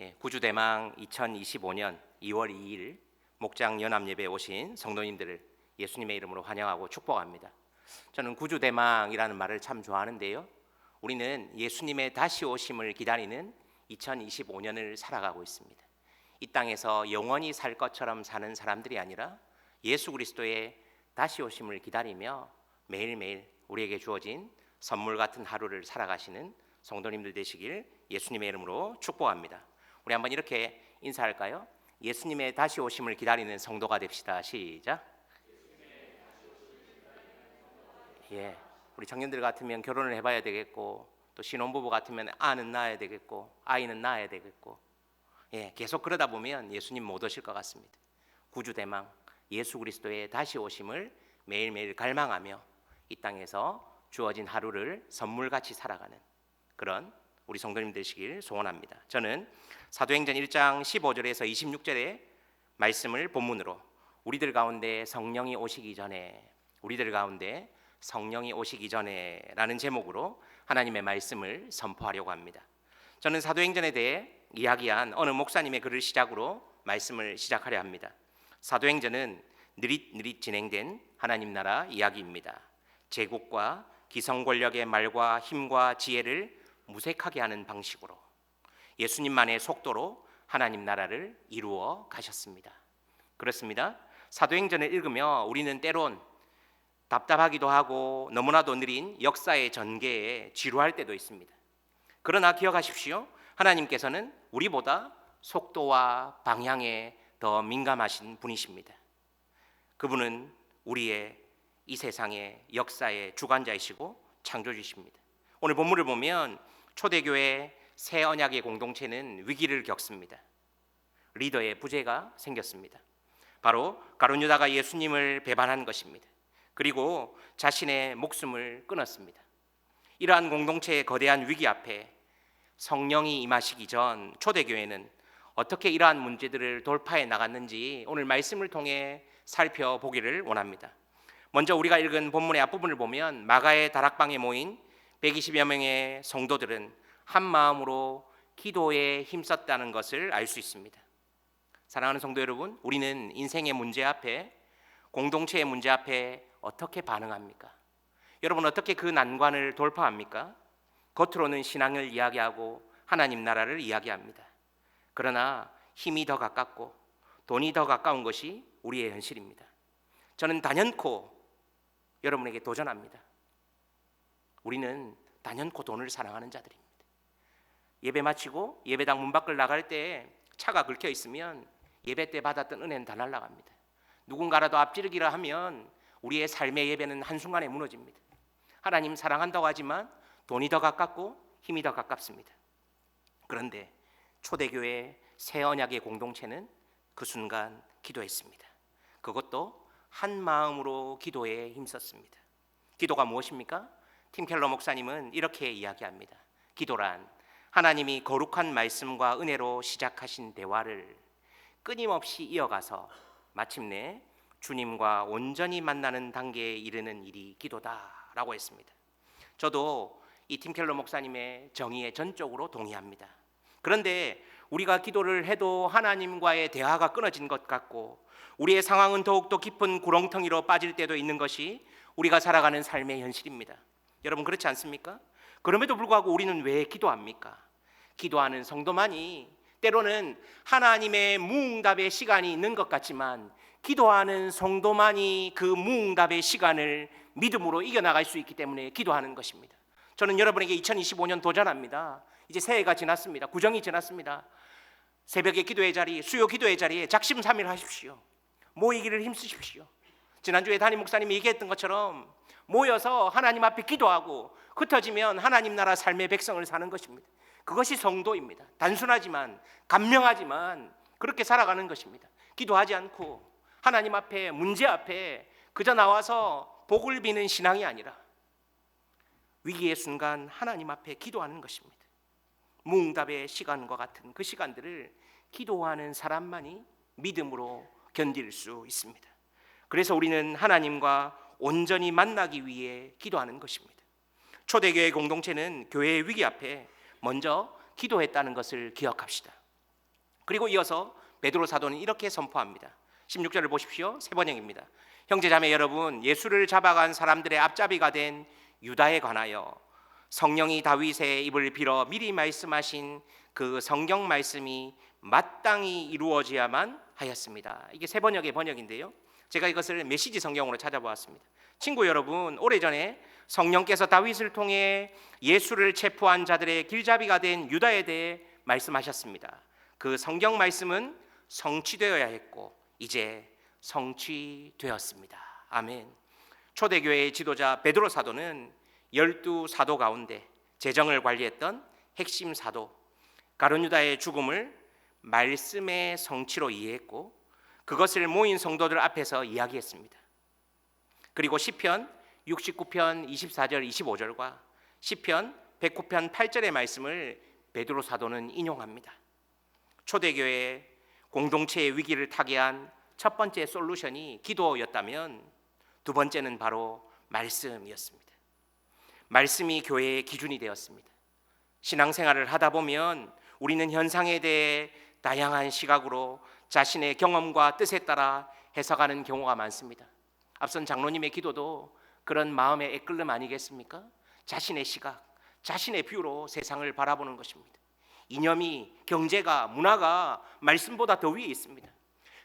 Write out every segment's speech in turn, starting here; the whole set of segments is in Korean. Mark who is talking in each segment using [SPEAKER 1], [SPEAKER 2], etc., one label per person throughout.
[SPEAKER 1] 구주대망 2025년 2월 2일 목장 연합예배에 오신 성도님들을 예수님의 이름으로 환영하고 축복합니다. 저는 구주대망이라는 말을 참 좋아하는데요. 우리는 예수님의 다시 오심을 기다리는 2025년을 살아가고 있습니다. 이 땅에서 영원히 살 것처럼 사는 사람들이 아니라 예수 그리스도의 다시 오심을 기다리며 매일매일 우리에게 주어진 선물 같은 하루를 살아가시는 성도님들 되시길 예수님의 이름으로 축복합니다. 우리 한번 이렇게 인사할까요? 예수님의 다시 오심을 기다리는 성도가 됩시다. 시작. 우리 청년들 같으면 결혼을 해봐야 되겠고, 또 신혼부부 같으면 아는 낳아야 되겠고, 아이는 낳아야 되겠고, 계속 그러다 보면 예수님 못 오실 것 같습니다. 구주대망 예수 그리스도의 다시 오심을 매일매일 갈망하며 이 땅에서 주어진 하루를 선물같이 살아가는 그런 우리 성도님 되시길 소원합니다. 저는 사도행전 1장 15절에서 26절의 말씀을 본문으로 우리들 가운데 성령이 오시기 전에 라는 제목으로 하나님의 말씀을 선포하려고 합니다. 저는 사도행전에 대해 이야기한 어느 목사님의 글을 시작으로 말씀을 시작하려 합니다. 사도행전은 느릿느릿 진행된 하나님 나라 이야기입니다. 제국과 기성 권력의 말과 힘과 지혜를 무색하게 하는 방식으로 예수님만의 속도로 하나님 나라를 이루어 가셨습니다. 그렇습니다. 사도행전을 읽으며 우리는 때론 답답하기도 하고 너무나도 느린 역사의 전개에 지루할 때도 있습니다. 그러나 기억하십시오. 하나님께서는 우리보다 속도와 방향에 더 민감하신 분이십니다. 그분은 우리의 이 세상의 역사의 주관자이시고 창조주이십니다. 오늘 본문을 보면 초대교회 새 언약의 공동체는 위기를 겪습니다. 리더의 부재가 생겼습니다. 바로 가룟 유다가 예수님을 배반한 것입니다. 그리고 자신의 목숨을 끊었습니다. 이러한 공동체의 거대한 위기 앞에 성령이 임하시기 전 초대교회는 어떻게 이러한 문제들을 돌파해 나갔는지 오늘 말씀을 통해 살펴보기를 원합니다. 먼저 우리가 읽은 본문의 앞부분을 보면 마가의 다락방에 모인 120여 명의 성도들은 한 마음으로 기도에 힘썼다는 것을 알 수 있습니다. 사랑하는 성도 여러분, 우리는 인생의 문제 앞에, 공동체의 문제 앞에 어떻게 반응합니까? 여러분, 어떻게 그 난관을 돌파합니까? 겉으로는 신앙을 이야기하고 하나님 나라를 이야기합니다. 그러나 힘이 더 가깝고 돈이 더 가까운 것이 우리의 현실입니다. 저는 단연코 여러분에게 도전합니다. 우리는 단연코 돈을 사랑하는 자들입니다. 예배 마치고 예배당 문 밖을 나갈 때 차가 긁혀 있으면 예배 때 받았던 은혜는 다 날아갑니다. 누군가라도 앞지르기라 하면 우리의 삶의 예배는 한순간에 무너집니다. 하나님 사랑한다고 하지만 돈이 더 가깝고 힘이 더 가깝습니다. 그런데 초대교회 새 언약의 공동체는 그 순간 기도했습니다. 그것도 한 마음으로 기도에 힘썼습니다. 기도가 무엇입니까? 팀 켈러 목사님은 이렇게 이야기합니다. 기도란 하나님이 거룩한 말씀과 은혜로 시작하신 대화를 끊임없이 이어가서 마침내 주님과 온전히 만나는 단계에 이르는 일이 기도다라고 했습니다. 저도 이 팀 켈러 목사님의 정의에 전적으로 동의합니다. 그런데 우리가 기도를 해도 하나님과의 대화가 끊어진 것 같고 우리의 상황은 더욱더 깊은 구렁텅이로 빠질 때도 있는 것이 우리가 살아가는 삶의 현실입니다. 여러분 그렇지 않습니까? 그럼에도 불구하고 우리는 왜 기도합니까? 기도하는 성도만이 때로는 하나님의 무응답의 시간이 있는 것 같지만 기도하는 성도만이 그 무응답의 시간을 믿음으로 이겨나갈 수 있기 때문에 기도하는 것입니다. 저는 여러분에게 2025년 도전합니다. 이제 새해가 지났습니다. 구정이 지났습니다. 새벽의 기도의 자리, 수요 기도의 자리에 작심삼일 하십시오. 모이기를 힘쓰십시오. 지난주에 담임 목사님이 얘기했던 것처럼 모여서 하나님 앞에 기도하고 흩어지면 하나님 나라 삶의 백성을 사는 것입니다. 그것이 성도입니다. 단순하지만 간명하지만 그렇게 살아가는 것입니다. 기도하지 않고 하나님 앞에 문제 앞에 그저 나와서 복을 비는 신앙이 아니라 위기의 순간 하나님 앞에 기도하는 것입니다. 무응답의 시간과 같은 그 시간들을 기도하는 사람만이 믿음으로 견딜 수 있습니다. 그래서 우리는 하나님과 온전히 만나기 위해 기도하는 것입니다. 초대교회 공동체는 교회의 위기 앞에 먼저 기도했다는 것을 기억합시다. 그리고 이어서 베드로 사도는 이렇게 선포합니다. 16절을 보십시오. 세 번역입니다. 형제자매 여러분, 예수를 잡아간 사람들의 앞잡이가 된 유다에 관하여 성령이 다윗의 입을 빌어 미리 말씀하신 그 성경 말씀이 마땅히 이루어져야만 하였습니다. 이게 세 번역의 번역인데요, 제가 이것을 메시지 성경으로 찾아보았습니다. 친구 여러분, 오래전에 성령께서 다윗을 통해 예수를 체포한 자들의 길잡이가 된 유다에 대해 말씀하셨습니다. 그 성경 말씀은 성취되어야 했고 이제 성취되었습니다. 아멘. 초대교회의 지도자 베드로 사도는 12사도 가운데 재정을 관리했던 핵심 사도, 가룟 유다의 죽음을 말씀의 성취로 이해했고 그것을 모인 성도들 앞에서 이야기했습니다. 그리고 시편 69편 24절 25절과 시편 109편 8절의 말씀을 베드로 사도는 인용합니다. 초대교회 공동체의 위기를 타개한 첫 번째 솔루션이 기도였다면 두 번째는 바로 말씀이었습니다. 말씀이 교회의 기준이 되었습니다. 신앙생활을 하다 보면 우리는 현상에 대해 다양한 시각으로 자신의 경험과 뜻에 따라 해석하는 경우가 많습니다. 앞선 장로님의 기도도 그런 마음의 애끌름 아니겠습니까? 자신의 시각, 자신의 뷰로 세상을 바라보는 것입니다. 이념이, 경제가, 문화가 말씀보다 더 위에 있습니다.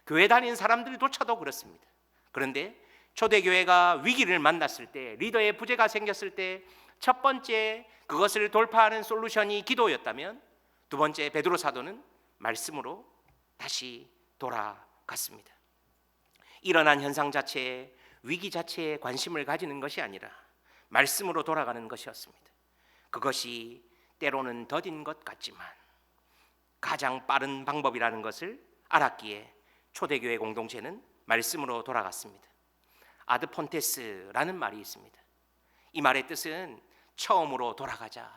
[SPEAKER 1] 교회 다니는 사람들조차도 그렇습니다. 그런데 초대교회가 위기를 만났을 때, 리더의 부재가 생겼을 때 첫 번째 그것을 돌파하는 솔루션이 기도였다면 두 번째 베드로 사도는 말씀으로 다시 돌아갔습니다. 일어난 현상 자체에, 위기 자체에 관심을 가지는 것이 아니라 말씀으로 돌아가는 것이었습니다. 그것이 때로는 더딘 것 같지만 가장 빠른 방법이라는 것을 알았기에 초대교회 공동체는 말씀으로 돌아갔습니다. 아드 폰테스라는 말이 있습니다. 이 말의 뜻은 처음으로 돌아가자,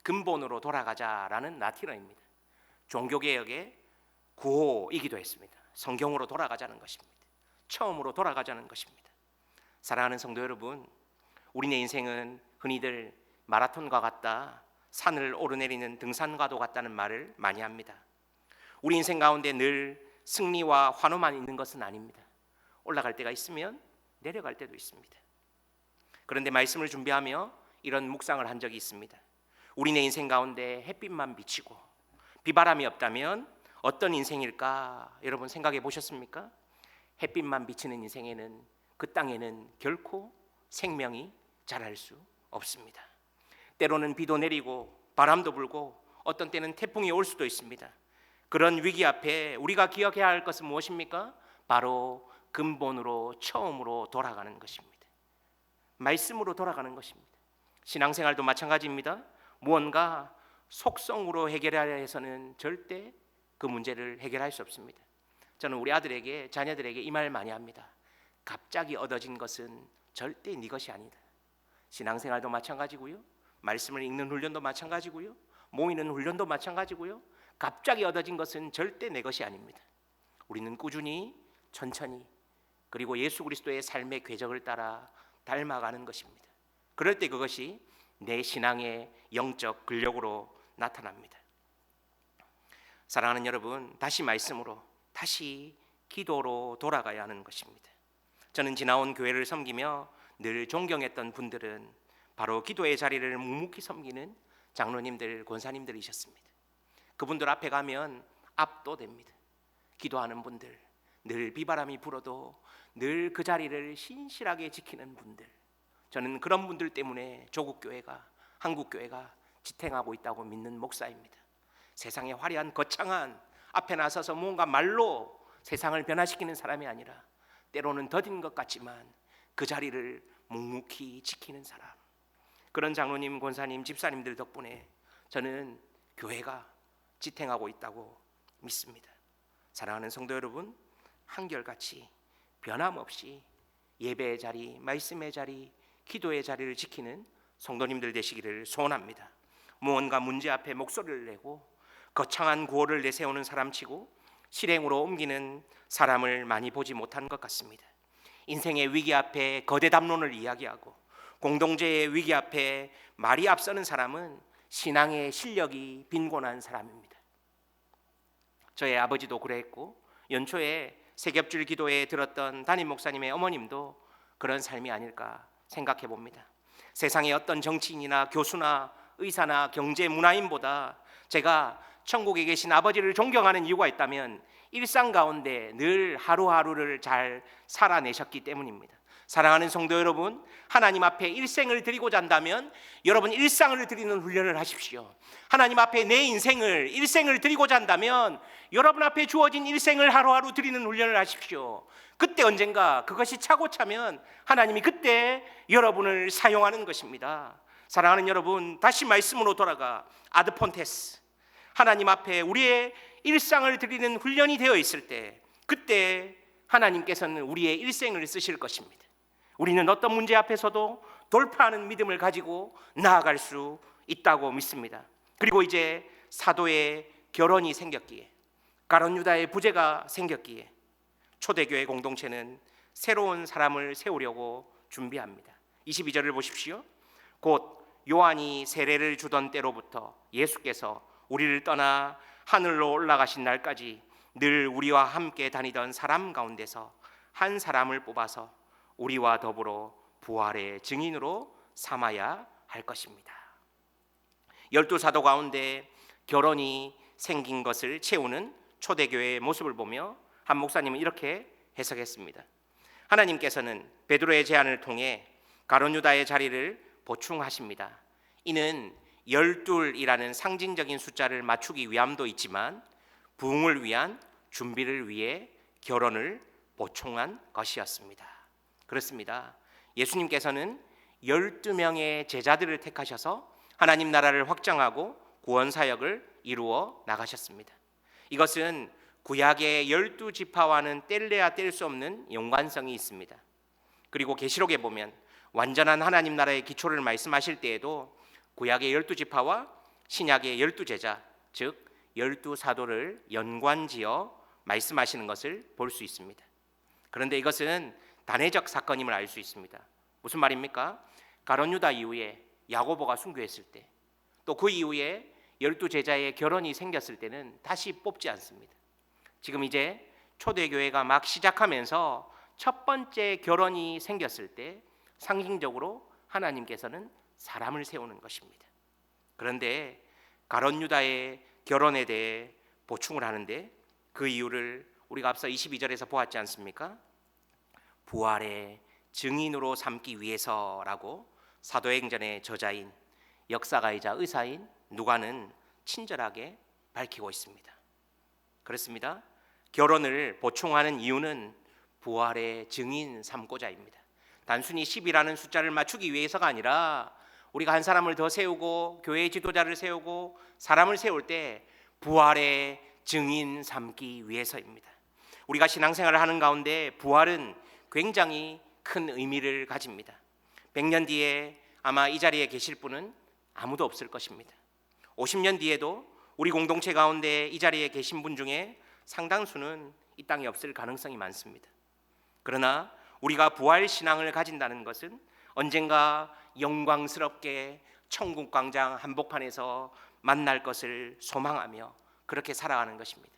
[SPEAKER 1] 근본으로 돌아가자라는 라틴어입니다. 종교개혁의 구호이기도 했습니다. 성경으로 돌아가자는 것입니다. 처음으로 돌아가자는 것입니다. 사랑하는 성도 여러분, 우리의 인생은 흔히들 마라톤과 같다, 산을 오르내리는 등산과도 같다는 말을 많이 합니다. 우리 인생 가운데 늘 승리와 환호만 있는 것은 아닙니다. 올라갈 때가 있으면 내려갈 때도 있습니다. 그런데 말씀을 준비하며 이런 묵상을 한 적이 있습니다. 우리의 인생 가운데 햇빛만 비치고 비바람이 없다면 어떤 인생일까? 여러분 생각해 보셨습니까? 햇빛만 비치는 인생에는, 그 땅에는 결코 생명이 자랄 수 없습니다. 때로는 비도 내리고 바람도 불고 어떤 때는 태풍이 올 수도 있습니다. 그런 위기 앞에 우리가 기억해야 할 것은 무엇입니까? 바로 근본으로, 처음으로 돌아가는 것입니다. 말씀으로 돌아가는 것입니다. 신앙생활도 마찬가지입니다. 무언가 속성으로 해결하려 해서는 절대 그 문제를 해결할 수 없습니다. 저는 우리 아들에게, 자녀들에게 이 말 많이 합니다. 갑자기 얻어진 것은 절대 네 것이 아니다. 신앙생활도 마찬가지고요, 말씀을 읽는 훈련도 마찬가지고요, 모이는 훈련도 마찬가지고요, 갑자기 얻어진 것은 절대 내 것이 아닙니다. 우리는 꾸준히, 천천히, 그리고 예수 그리스도의 삶의 궤적을 따라 닮아가는 것입니다. 그럴 때 그것이 내 신앙의 영적 근력으로 나타납니다. 사랑하는 여러분, 다시 말씀으로, 다시 기도로 돌아가야 하는 것입니다. 저는 지나온 교회를 섬기며 늘 존경했던 분들은 바로 기도의 자리를 묵묵히 섬기는 장로님들, 권사님들이셨습니다. 그분들 앞에 가면 압도됩니다. 기도하는 분들, 늘 비바람이 불어도 늘 그 자리를 신실하게 지키는 분들, 저는 그런 분들 때문에 조국교회가, 한국교회가 지탱하고 있다고 믿는 목사입니다. 세상의 화려한 거창한 앞에 나서서 뭔가 말로 세상을 변화시키는 사람이 아니라 때로는 더딘 것 같지만 그 자리를 묵묵히 지키는 사람, 그런 장로님, 권사님, 집사님들 덕분에 저는 교회가 지탱하고 있다고 믿습니다. 사랑하는 성도 여러분, 한결같이 변함없이 예배의 자리, 말씀의 자리, 기도의 자리를 지키는 성도님들 되시기를 소원합니다. 무언가 문제 앞에 목소리를 내고 거창한 구호를 내세우는 사람치고 실행으로 옮기는 사람을 많이 보지 못한 것 같습니다. 인생의 위기 앞에 거대 담론을 이야기하고 공동체의 위기 앞에 말이 앞서는 사람은 신앙의 실력이 빈곤한 사람입니다. 저의 아버지도 그랬고 연초에 세겹줄 기도에 들었던 담임 목사님의 어머님도 그런 삶이 아닐까 생각해 봅니다. 세상의 어떤 정치인이나 교수나 의사나 경제 문화인보다 제가 천국에 계신 아버지를 존경하는 이유가 있다면 일상 가운데 늘 하루하루를 잘 살아내셨기 때문입니다. 사랑하는 성도 여러분, 하나님 앞에 일생을 드리고자 한다면 여러분 일상을 드리는 훈련을 하십시오. 하나님 앞에 내 인생을 일생을 드리고자 한다면 여러분 앞에 주어진 일생을 하루하루 드리는 훈련을 하십시오. 그때 언젠가 그것이 차고 차면 하나님이 그때 여러분을 사용하는 것입니다. 사랑하는 여러분, 다시 말씀으로 돌아가 아드폰테스, 하나님 앞에 우리의 일상을 드리는 훈련이 되어 있을 때 그때 하나님께서는 우리의 일생을 쓰실 것입니다. 우리는 어떤 문제 앞에서도 돌파하는 믿음을 가지고 나아갈 수 있다고 믿습니다. 그리고 이제 사도의 결혼이 생겼기에, 가룟 유다의 부재가 생겼기에 초대교회 공동체는 새로운 사람을 세우려고 준비합니다. 22절을 보십시오. 곧 요한이 세례를 주던 때로부터 예수께서 우리를 떠나 하늘로 올라가신 날까지 늘 우리와 함께 다니던 사람 가운데서 한 사람을 뽑아서 우리와 더불어 부활의 증인으로 삼아야 할 것입니다. 12사도 가운데 결혼이 생긴 것을 채우는 초대교회의 모습을 보며 한 목사님은 이렇게 해석했습니다. 하나님께서는 베드로의 제안을 통해 가룟 유다의 자리를 보충하십니다. 이는 12이라는 상징적인 숫자를 맞추기 위함도 있지만 부흥을 위한 준비를 위해 결혼을 보충한 것이었습니다. 그렇습니다. 예수님께서는 12명의 제자들을 택하셔서 하나님 나라를 확장하고 구원 사역을 이루어 나가셨습니다. 이것은 구약의 12지파와는 뗄래야 뗄 수 없는 연관성이 있습니다. 그리고 계시록에 보면 완전한 하나님 나라의 기초를 말씀하실 때에도 구약의 12지파와 신약의 12제자, 즉 12사도를 연관지어 말씀하시는 것을 볼 수 있습니다. 그런데 이것은 단회적 사건임을 알 수 있습니다. 무슨 말입니까? 가룟 유다 이후에 야고보가 순교했을 때, 또 그 이후에 12제자의 결혼이 생겼을 때는 다시 뽑지 않습니다. 지금 이제 초대교회가 막 시작하면서 첫 번째 결혼이 생겼을 때 상징적으로 하나님께서는 사람을 세우는 것입니다. 그런데 가룟 유다의 결혼에 대해 보충을 하는데 그 이유를 우리가 앞서 22절에서 보았지 않습니까? 부활의 증인으로 삼기 위해서라고 사도행전의 저자인 역사가이자 의사인 누가는 친절하게 밝히고 있습니다. 그렇습니다. 결혼을 보충하는 이유는 부활의 증인 삼고자입니다. 단순히 10이라는 숫자를 맞추기 위해서가 아니라 우리가 한 사람을 더 세우고 교회의 지도자를 세우고 사람을 세울 때 부활의 증인 삼기 위해서입니다. 우리가 신앙생활을 하는 가운데 부활은 굉장히 큰 의미를 가집니다. 100년 뒤에 아마 이 자리에 계실 분은 아무도 없을 것입니다. 50년 뒤에도 우리 공동체 가운데 이 자리에 계신 분 중에 상당수는 이 땅에 없을 가능성이 많습니다. 그러나 우리가 부활 신앙을 가진다는 것은 언젠가 영광스럽게 천국 광장 한복판에서 만날 것을 소망하며 그렇게 살아가는 것입니다.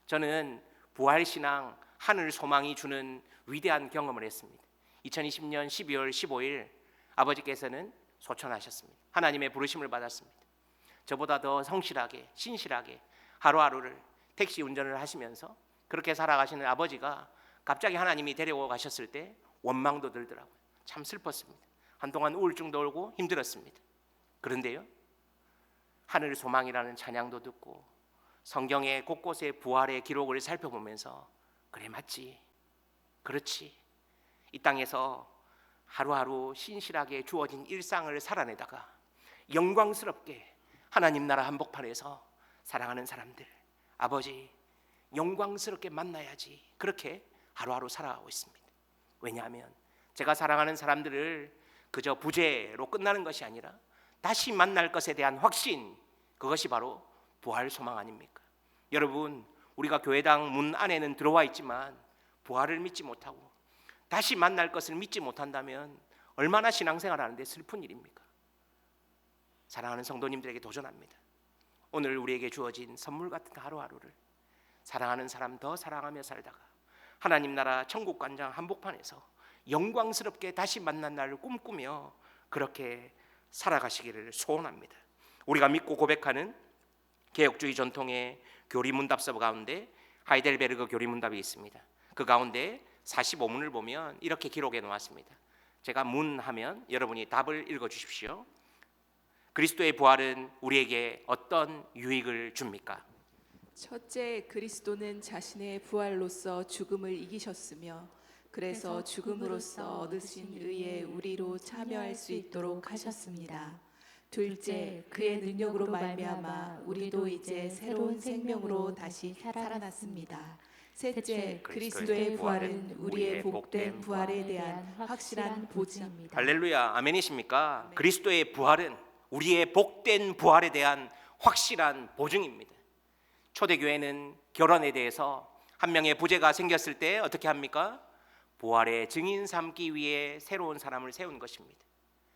[SPEAKER 1] 저는 부활 신앙 하늘 소망이 주는 위대한 경험을 했습니다. 2020년 12월 15일 아버지께서는 소천하셨습니다. 하나님의 부르심을 받았습니다. 저보다 더 성실하게 신실하게 하루하루를 택시 운전을 하시면서 그렇게 살아가시는 아버지가 갑자기 하나님이 데려오 가셨을 때 원망도 들더라고요. 참 슬펐습니다. 한동안 우울증도 오고 힘들었습니다. 그런데요, 하늘 소망이라는 찬양도 듣고 성경의 곳곳의 부활의 기록을 살펴보면서 그래 맞지, 그렇지, 이 땅에서 하루하루 신실하게 주어진 일상을 살아내다가 영광스럽게 하나님 나라 한복판에서 사랑하는 사람들, 아버지 영광스럽게 만나야지, 그렇게 하루하루 살아가고 있습니다. 왜냐하면 제가 사랑하는 사람들을 그저 부재로 끝나는 것이 아니라 다시 만날 것에 대한 확신, 그것이 바로 부활 소망 아닙니까? 여러분, 우리가 교회당 문 안에는 들어와 있지만 부활을 믿지 못하고 다시 만날 것을 믿지 못한다면 얼마나 신앙생활 하는데 슬픈 일입니까? 사랑하는 성도님들에게 도전합니다. 오늘 우리에게 주어진 선물 같은 하루하루를 사랑하는 사람 더 사랑하며 살다가 하나님 나라 천국관장 한복판에서 영광스럽게 다시 만난 날을 꿈꾸며 그렇게 살아가시기를 소원합니다. 우리가 믿고 고백하는 개혁주의 전통의 교리문답서 가운데 하이델베르그 교리문답이 있습니다. 그 가운데 45문을 보면 이렇게 기록해 놓았습니다. 제가 문하면 여러분이 답을 읽어주십시오. 그리스도의 부활은 우리에게 어떤 유익을 줍니까?
[SPEAKER 2] 첫째, 그리스도는 자신의 부활로서 죽음을 이기셨으며 그래서 죽음으로써 얻으신 의에 우리로 참여할 수 있도록 하셨습니다. 둘째, 그의 능력으로 말미암아 우리도 이제 새로운 생명으로 다시 살아났습니다. 셋째, 그리스도의 부활은 우리의 복된 부활에 대한 확실한 보증입니다.
[SPEAKER 1] 할렐루야, 아멘이십니까? 네. 그리스도의 부활은 우리의 복된 부활에 대한 확실한 보증입니다. 초대교회는 결혼에 대해서 한 명의 부재가 생겼을 때 어떻게 합니까? 부활의 증인 삼기 위해 새로운 사람을 세운 것입니다.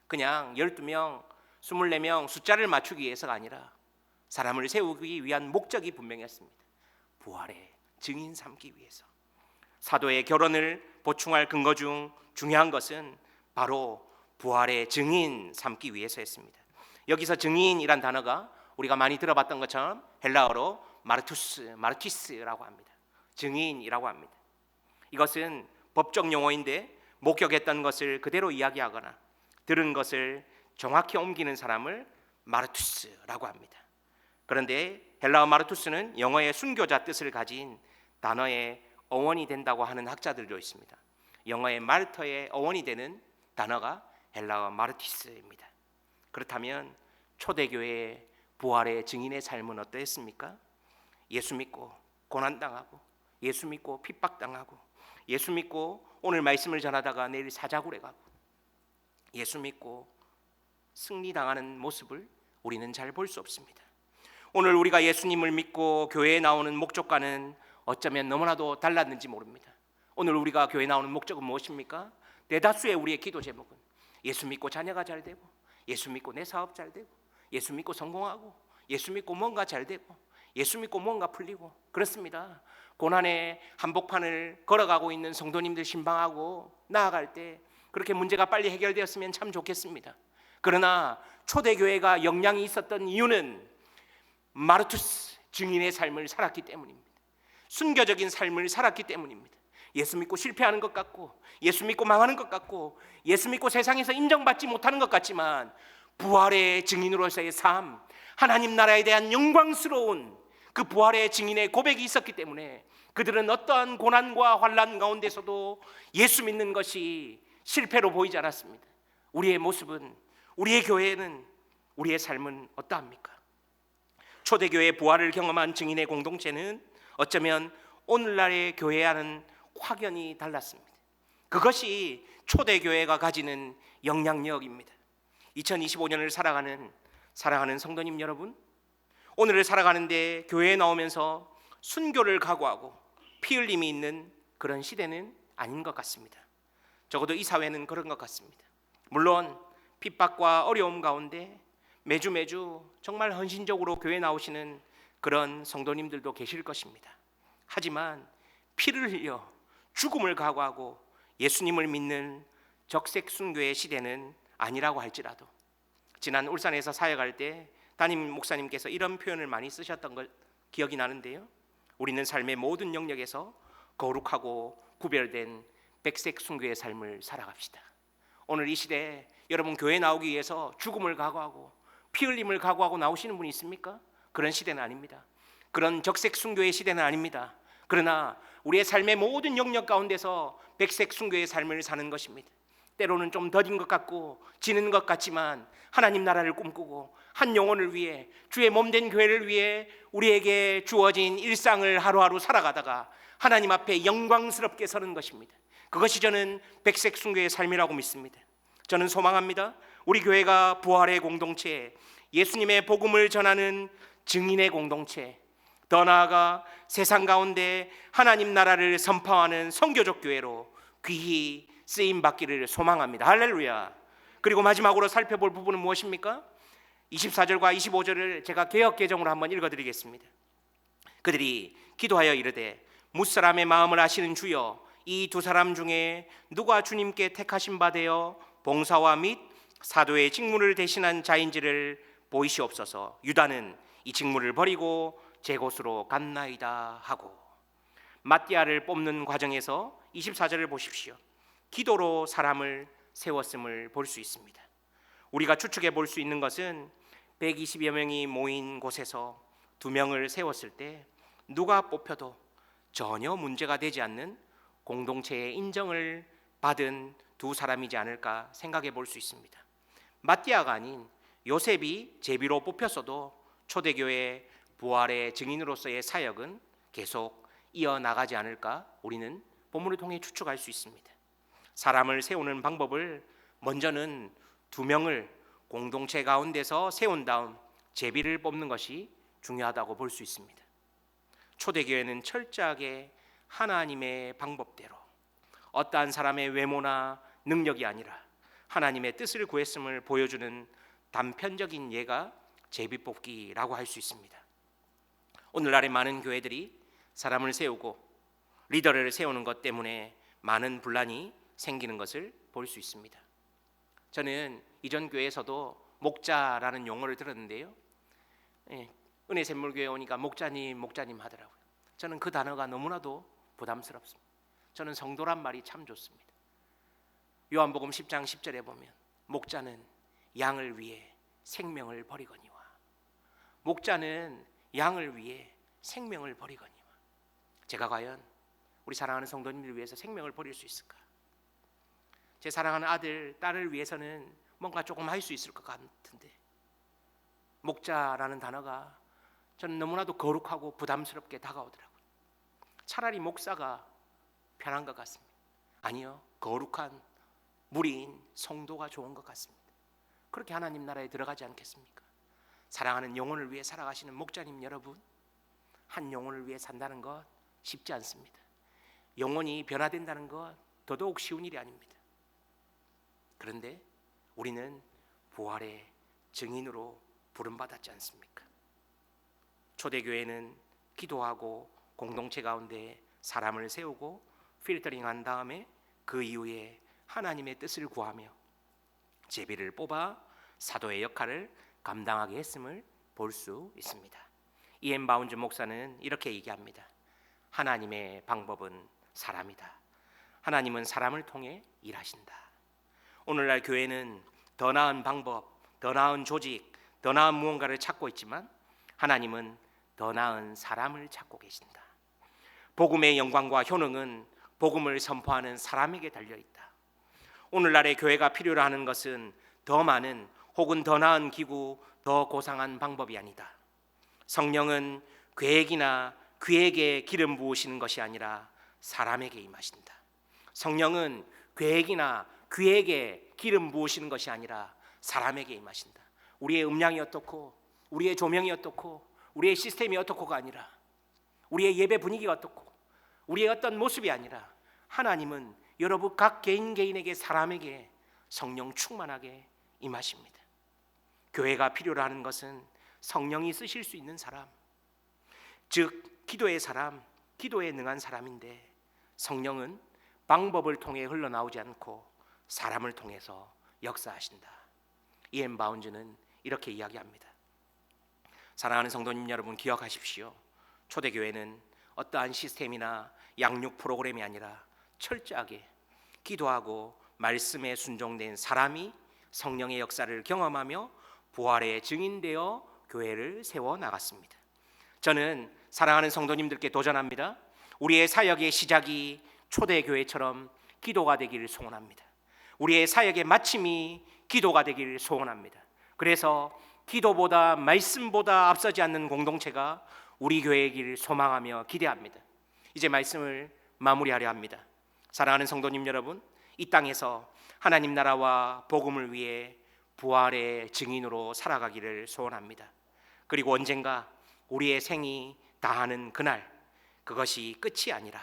[SPEAKER 1] 그냥 12명, 24명 숫자를 맞추기 위해서가 아니라 사람을 세우기 위한 목적이 분명했습니다. 부활의 증인 삼기 위해서. 사도의 결혼을 보충할 근거 중 중요한 것은 바로 부활의 증인 삼기 위해서였습니다. 여기서 증인이란 단어가 우리가 많이 들어봤던 것처럼 헬라어로 마르티스라고 합니다. 증인이라고 합니다. 이것은 법적 용어인데 목격했던 것을 그대로 이야기하거나 들은 것을 정확히 옮기는 사람을 마르투스라고 합니다. 그런데 헬라어 마르투스는 영어의 순교자 뜻을 가진 단어의 어원이 된다고 하는 학자들도 있습니다. 영어의 마르터의 어원이 되는 단어가 헬라어 마르티스입니다. 그렇다면 초대교회의 부활의 증인의 삶은 어떠했습니까? 예수 믿고 고난당하고 예수 믿고 핍박당하고 예수 믿고 오늘 말씀을 전하다가 내일 사자굴에 가고 예수 믿고 승리당하는 모습을 우리는 잘 볼 수 없습니다. 오늘 우리가 예수님을 믿고 교회에 나오는 목적과는 어쩌면 너무나도 달랐는지 모릅니다. 오늘 우리가 교회에 나오는 목적은 무엇입니까? 대다수의 우리의 기도 제목은 예수 믿고 자녀가 잘 되고 예수 믿고 내 사업 잘 되고 예수 믿고 성공하고 예수 믿고 뭔가 잘 되고 예수 믿고 뭔가 풀리고 그렇습니다. 고난의 한복판을 걸어가고 있는 성도님들 신방하고 나아갈 때 그렇게 문제가 빨리 해결되었으면 참 좋겠습니다. 그러나 초대교회가 영향이 있었던 이유는 마르투스 증인의 삶을 살았기 때문입니다. 순교적인 삶을 살았기 때문입니다. 예수 믿고 실패하는 것 같고 예수 믿고 망하는 것 같고 예수 믿고 세상에서 인정받지 못하는 것 같지만 부활의 증인으로서의 삶, 하나님 나라에 대한 영광스러운 그 부활의 증인의 고백이 있었기 때문에 그들은 어떠한 고난과 환난 가운데서도 예수 믿는 것이 실패로 보이지 않았습니다. 우리의 모습은, 우리의 교회는, 우리의 삶은 어떠합니까? 초대교회의 부활을 경험한 증인의 공동체는 어쩌면 오늘날의 교회와는 확연히 달랐습니다. 그것이 초대교회가 가지는 영향력입니다. 2025년을 살아가는 사랑하는 성도님 여러분, 오늘을 살아가는데 교회에 나오면서 순교를 각오하고 피 흘림이 있는 그런 시대는 아닌 것 같습니다. 적어도 이 사회는 그런 것 같습니다. 물론 핍박과 어려움 가운데 매주 정말 헌신적으로 교회에 나오시는 그런 성도님들도 계실 것입니다. 하지만 피를 흘려 죽음을 각오하고 예수님을 믿는 적색 순교의 시대는 아니라고 할지라도 지난 울산에서 사역할 때 담임 목사님께서 이런 표현을 많이 쓰셨던 걸 기억이 나는데요. 우리는 삶의 모든 영역에서 거룩하고 구별된 백색 순교의 삶을 살아갑시다. 오늘 이 시대에 여러분 교회 나오기 위해서 죽음을 각오하고 피 흘림을 각오하고 나오시는 분이 있습니까? 그런 시대는 아닙니다. 그런 적색 순교의 시대는 아닙니다. 그러나 우리의 삶의 모든 영역 가운데서 백색 순교의 삶을 사는 것입니다. 때로는 좀 더딘 것 같고 지는 것 같지만 하나님 나라를 꿈꾸고 한 영혼을 위해 주의 몸된 교회를 위해 우리에게 주어진 일상을 하루하루 살아가다가 하나님 앞에 영광스럽게 서는 것입니다. 그것이 저는 백색 순교의 삶이라고 믿습니다. 저는 소망합니다. 우리 교회가 부활의 공동체, 예수님의 복음을 전하는 증인의 공동체, 더 나아가 세상 가운데 하나님 나라를 선포하는 선교적 교회로 귀히 쓰임 받기를 소망합니다. 할렐루야. 그리고 마지막으로 살펴볼 부분은 무엇입니까? 24절과 25절을 제가 개역 개정으로 한번 읽어드리겠습니다. 그들이 기도하여 이르되 무사람의 마음을 아시는 주여, 이 두 사람 중에 누가 주님께 택하신 바 되어 봉사와 및 사도의 직무를 대신한 자인지를 보이시옵소서. 유다는 이 직무를 버리고 제 곳으로 갔나이다 하고, 마띠아를 뽑는 과정에서 24절을 보십시오. 기도로 사람을 세웠음을 볼 수 있습니다. 우리가 추측해 볼 수 있는 것은 120여 명이 모인 곳에서 2명을 세웠을 때 누가 뽑혀도 전혀 문제가 되지 않는 공동체의 인정을 받은 두 사람이지 않을까 생각해 볼 수 있습니다. 마띠아가 아닌 요셉이 제비로 뽑혔어도 초대교회 부활의 증인으로서의 사역은 계속 이어나가지 않을까 우리는 본문을 통해 추측할 수 있습니다. 사람을 세우는 방법을 먼저는 2명을 공동체 가운데서 세운 다음 제비를 뽑는 것이 중요하다고 볼 수 있습니다. 초대교회는 철저하게 하나님의 방법대로, 어떠한 사람의 외모나 능력이 아니라 하나님의 뜻을 구했음을 보여주는 단편적인 예가 제비뽑기라고 할 수 있습니다. 오늘날의 많은 교회들이 사람을 세우고 리더를 세우는 것 때문에 많은 분란이 생기는 것을 볼 수 있습니다. 저는 이전 교회에서도 목자라는 용어를 들었는데요, 은혜샘물교회 오니까 목자님 하더라고요. 저는 그 단어가 너무나도 부담스럽습니다. 저는 성도란 말이 참 좋습니다. 요한복음 10장 10절에 보면 목자는 양을 위해 생명을 버리거니와, 목자는 양을 위해 생명을 버리거니와. 제가 과연 우리 사랑하는 성도님들 위해서 생명을 버릴 수 있을까? 제 사랑하는 아들, 딸을 위해서는 뭔가 조금 할 수 있을 것 같은데, 목자라는 단어가 저는 너무나도 거룩하고 부담스럽게 다가오더라고요. 차라리 목사가 편한 것 같습니다. 아니요, 거룩한 무리인 성도가 좋은 것 같습니다. 그렇게 하나님 나라에 들어가지 않겠습니까? 사랑하는 영혼을 위해 살아가시는 목자님 여러분, 한 영혼을 위해 산다는 것 쉽지 않습니다. 영혼이 변화된다는 것 더더욱 쉬운 일이 아닙니다. 그런데 우리는 부활의 증인으로 부름받았지 않습니까? 초대교회는 기도하고 공동체 가운데 사람을 세우고 필터링한 다음에 그 이후에 하나님의 뜻을 구하며 제비를 뽑아 사도의 역할을 감당하게 했음을 볼 수 있습니다. 이엠 바운즈 목사는 이렇게 얘기합니다. 하나님의 방법은 사람이다. 하나님은 사람을 통해 일하신다. 오늘날 교회는 더 나은 방법, 더 나은 조직, 더 나은 무언가를 찾고 있지만 하나님은 더 나은 사람을 찾고 계신다. 복음의 영광과 효능은 복음을 선포하는 사람에게 달려있다. 오늘날의 교회가 필요로 하는 것은 더 많은 혹은 더 나은 기구, 더 고상한 방법이 아니다. 성령은 괴액이나 귀에게 기름 부으시는 것이 아니라 사람에게 임하신다. 성령은 괴액이나 귀에게 기름 부으시는 것이 아니라 사람에게 임하신다. 우리의 음량이 어떻고 우리의 조명이 어떻고 우리의 시스템이 어떻고가 아니라, 우리의 예배 분위기가 어떻고 우리의 어떤 모습이 아니라, 하나님은 여러분 각 개인에게, 사람에게 성령 충만하게 임하십니다. 교회가 필요로 하는 것은 성령이 쓰실 수 있는 사람, 즉 기도의 사람, 기도에 능한 사람인데, 성령은 방법을 통해 흘러나오지 않고 사람을 통해서 역사하신다. 이엠 바운즈는 이렇게 이야기합니다. 사랑하는 성도님 여러분, 기억하십시오. 초대교회는 어떠한 시스템이나 양육 프로그램이 아니라 철저하게 기도하고 말씀에 순종된 사람이 성령의 역사를 경험하며 부활의 증인되어 교회를 세워나갔습니다. 저는 사랑하는 성도님들께 도전합니다. 우리의 사역의 시작이 초대교회처럼 기도가 되기를 소원합니다. 우리의 사역의 마침이 기도가 되기를 소원합니다. 그래서 기도보다 말씀보다 앞서지 않는 공동체가 우리 교회이길 소망하며 기대합니다. 이제 말씀을 마무리하려 합니다. 사랑하는 성도님 여러분, 이 땅에서 하나님 나라와 복음을 위해 부활의 증인으로 살아가기를 소원합니다. 그리고 언젠가 우리의 생이 다하는 그날, 그것이 끝이 아니라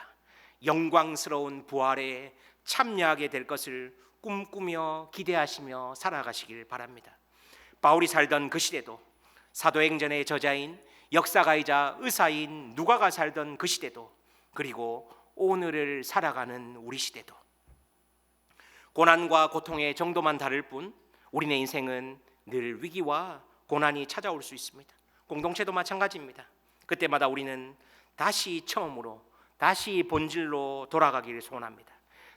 [SPEAKER 1] 영광스러운 부활에 참여하게 될 것을 꿈꾸며 기대하시며 살아가시길 바랍니다. 바울이 살던 그 시대도 사도행전의 저자인 역사가이자 의사인 누가가 살던 그 시대도, 그리고 오늘을 살아가는 우리 시대도 고난과 고통의 정도만 다를 뿐 우리네 인생은 늘 위기와 고난이 찾아올 수 있습니다. 공동체도 마찬가지입니다. 그때마다 우리는 다시 처음으로, 다시 본질로 돌아가기를 소원합니다.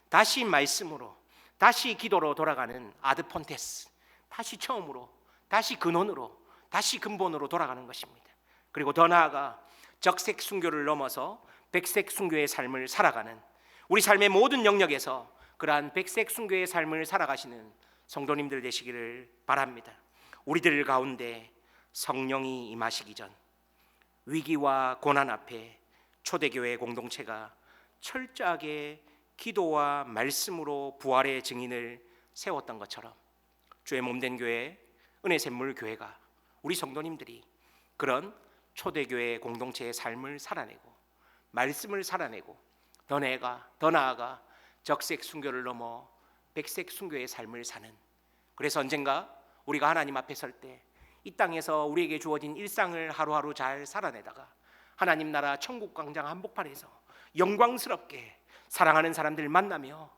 [SPEAKER 1] 다시 말씀으로, 다시 기도로 돌아가는 아드폰테스, 다시 처음으로, 다시 근원으로, 다시 근본으로 돌아가는 것입니다. 그리고 더 나아가 적색 순교를 넘어서 백색 순교의 삶을 살아가는, 우리 삶의 모든 영역에서 그러한 백색 순교의 삶을 살아가시는 성도님들 되시기를 바랍니다. 우리들 가운데 성령이 임하시기 전 위기와 고난 앞에 초대교회 공동체가 철저하게 기도와 말씀으로 부활의 증인을 세웠던 것처럼 주의 몸된 교회 은혜샘물교회가, 우리 성도님들이 그런 초대교회 공동체의 삶을 살아내고 말씀을 살아내고 더 나아가 적색 순교를 넘어 백색 순교의 삶을 사는, 그래서 언젠가 우리가 하나님 앞에 설 때 이 땅에서 우리에게 주어진 일상을 하루하루 잘 살아내다가 하나님 나라 천국 광장 한복판에서 영광스럽게 사랑하는 사람들 만나며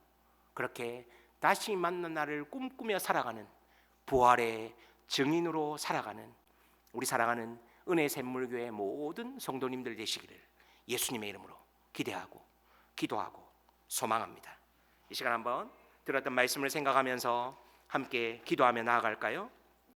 [SPEAKER 1] 그렇게 다시 만난 날을 꿈꾸며 살아가는 부활의 증인으로 살아가는 우리 사랑하는 은혜샘물교회 모든 성도님들 되시기를 예수님의 이름으로 기대하고 기도하고 소망합니다. 이 시간 한번 들었던 말씀을 생각하면서 함께 기도하며 나아갈까요?